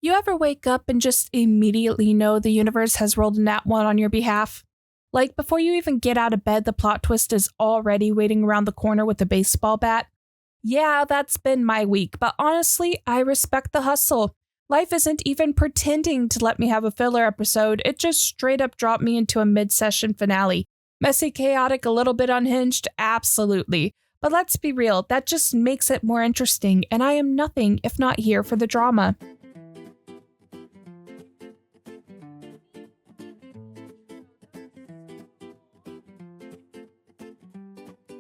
You ever wake up and just immediately know the universe has rolled a nat 1 on your behalf? Like, before you even get out of bed, the plot twist is already waiting around the corner with a baseball bat? Yeah, that's been my week, but honestly, I respect the hustle. Life isn't even pretending to let me have a filler episode, it just straight up dropped me into a mid-session finale. Messy, chaotic, a little bit unhinged? Absolutely. But let's be real, that just makes it more interesting, and I am nothing if not here for the drama.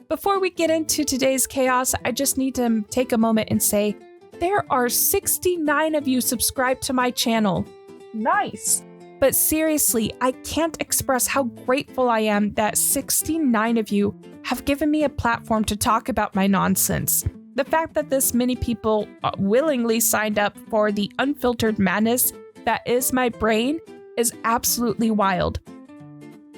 Before we get into today's chaos, I just need to take a moment and say, there are 69 of you subscribed to my channel. Nice! But seriously, I can't express how grateful I am that 69 of you have given me a platform to talk about my nonsense. The fact that this many people willingly signed up for the unfiltered madness that is my brain is absolutely wild.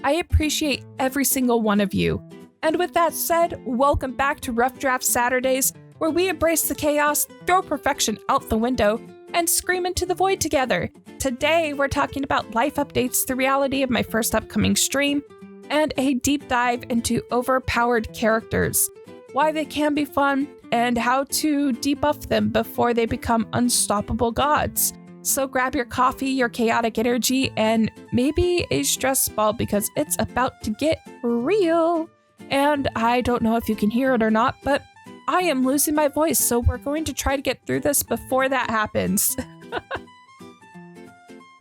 I appreciate every single one of you. And with that said, welcome back to Rough Draft Saturdays, where we embrace the chaos, throw perfection out the window, and scream into the void together. Today, we're talking about life updates, the reality of my first upcoming stream, and a deep dive into overpowered characters, why they can be fun, and how to debuff them before they become unstoppable gods. So grab your coffee, your chaotic energy, and maybe a stress ball because it's about to get real. And I don't know if you can hear it or not, but I am losing my voice, so we're going to try to get through this before that happens.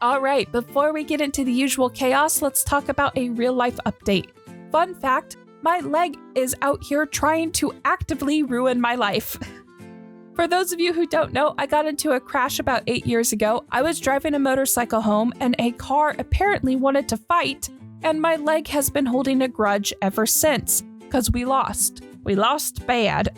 All right, before we get into the usual chaos, let's talk about a real-life update. Fun fact, my leg is out here trying to actively ruin my life. For those of you who don't know, I got into a crash about 8 years ago. I was driving a motorcycle home, and a car apparently wanted to fight, and my leg has been holding a grudge ever since, because we lost. We lost bad.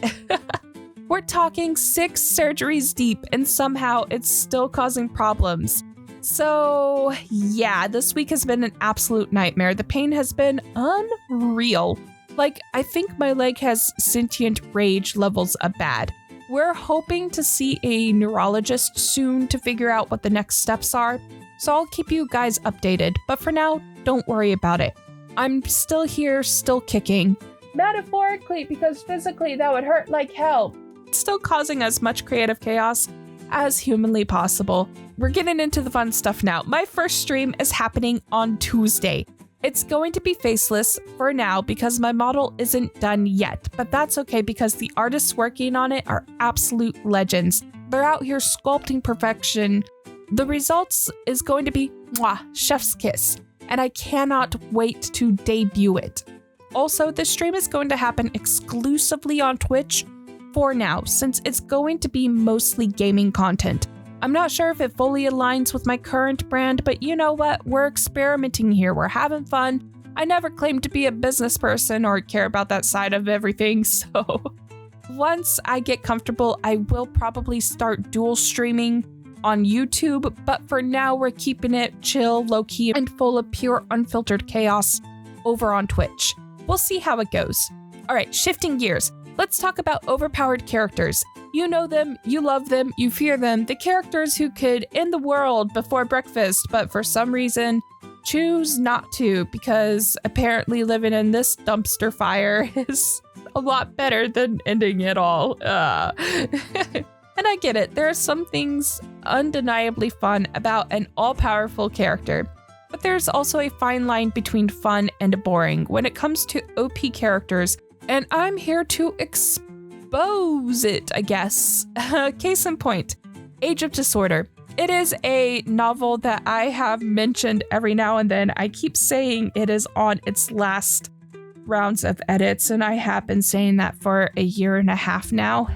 We're talking 6 surgeries deep, and somehow it's still causing problems. So, yeah, this week has been an absolute nightmare. The pain has been unreal. Like, I think my leg has sentient rage levels of bad. We're hoping to see a neurologist soon to figure out what the next steps are, so I'll keep you guys updated, but for now, don't worry about it. I'm still here, still kicking. Metaphorically, because physically that would hurt like hell. It's still causing as much creative chaos as humanly possible. We're getting into the fun stuff now. My first stream is happening on Tuesday. It's going to be faceless for now because my model isn't done yet, but that's okay because the artists working on it are absolute legends. They're out here sculpting perfection. The results is going to be chef's kiss, and I cannot wait to debut it. Also, this stream is going to happen exclusively on Twitch for now, since it's going to be mostly gaming content. I'm not sure if it fully aligns with my current brand, but you know what? We're experimenting here. We're having fun. I never claimed to be a business person or care about that side of everything, so once I get comfortable, I will probably start dual streaming on YouTube, but for now we're keeping it chill, low-key, and full of pure unfiltered chaos over on Twitch. We'll see how it goes. All right, shifting gears. Let's talk about overpowered characters. You know them, you love them, you fear them, the characters who could end the world before breakfast, but for some reason choose not to, because apparently living in this dumpster fire is a lot better than ending it all. And I get it, there are some things undeniably fun about an all-powerful character, but there's also a fine line between fun and boring when it comes to OP characters, and I'm here to expose it, I guess. Case in point, Age of Disorder. It is a novel that I have mentioned every now and then. I keep saying it is on its last rounds of edits, and I have been saying that for a year and a half now.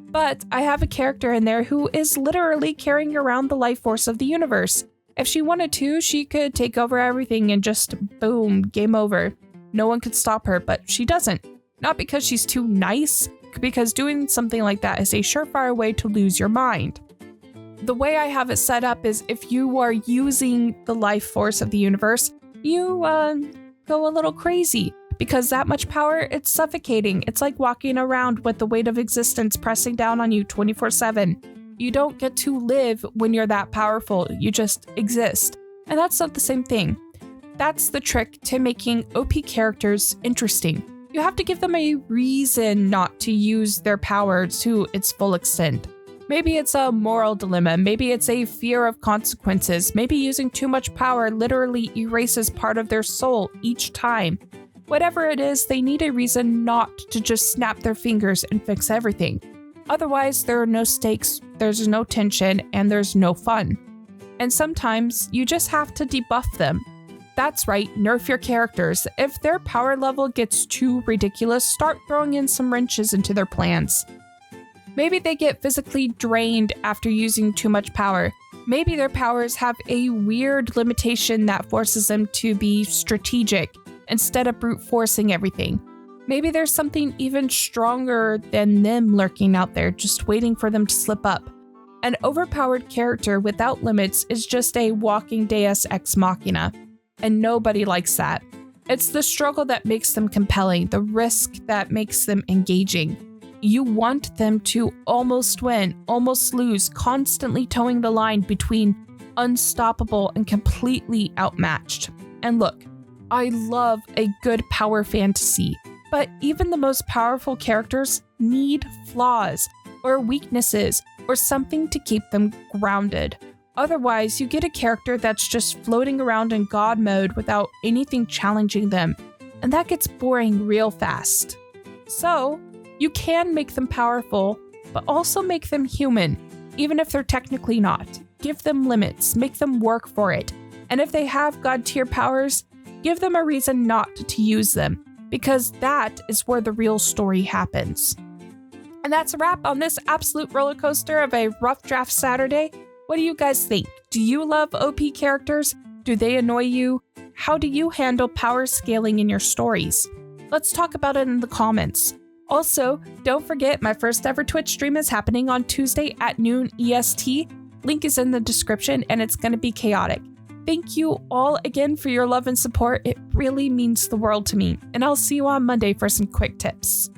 But I have a character in there who is literally carrying around the life force of the universe. If she wanted to, she could take over everything and just boom, game over. No one could stop her, but she doesn't. Not because she's too nice, because doing something like that is a surefire way to lose your mind. The way I have it set up is if you are using the life force of the universe, you go a little crazy. Because that much power, it's suffocating. It's like walking around with the weight of existence pressing down on you 24/7. You don't get to live when you're that powerful. You just exist. And that's not the same thing. That's the trick to making OP characters interesting. You have to give them a reason not to use their power to its full extent. Maybe it's a moral dilemma. Maybe it's a fear of consequences. Maybe using too much power literally erases part of their soul each time. Whatever it is, they need a reason not to just snap their fingers and fix everything. Otherwise, there are no stakes, there's no tension, and there's no fun. And sometimes you just have to debuff them. That's right, nerf your characters. If their power level gets too ridiculous, start throwing in some wrenches into their plans. Maybe they get physically drained after using too much power. Maybe their powers have a weird limitation that forces them to be strategic instead of brute forcing everything. Maybe there's something even stronger than them lurking out there, just waiting for them to slip up. An overpowered character without limits is just a walking deus ex machina, and nobody likes that. It's the struggle that makes them compelling, the risk that makes them engaging. You want them to almost win, almost lose, constantly towing the line between unstoppable and completely outmatched. And look, I love a good power fantasy, but even the most powerful characters need flaws or weaknesses or something to keep them grounded. Otherwise, you get a character that's just floating around in God mode without anything challenging them, and that gets boring real fast. So, you can make them powerful, but also make them human, even if they're technically not. Give them limits, make them work for it, and if they have God tier powers, give them a reason not to use them, because that is where the real story happens. And that's a wrap on this absolute roller coaster of a rough draft Saturday. What do you guys think? Do you love OP characters? Do they annoy you? How do you handle power scaling in your stories? Let's talk about it in the comments. Also, don't forget my first ever Twitch stream is happening on Tuesday at noon EST. Link is in the description and it's going to be chaotic. Thank you all again for your love and support. It really means the world to me. And I'll see you on Monday for some quick tips.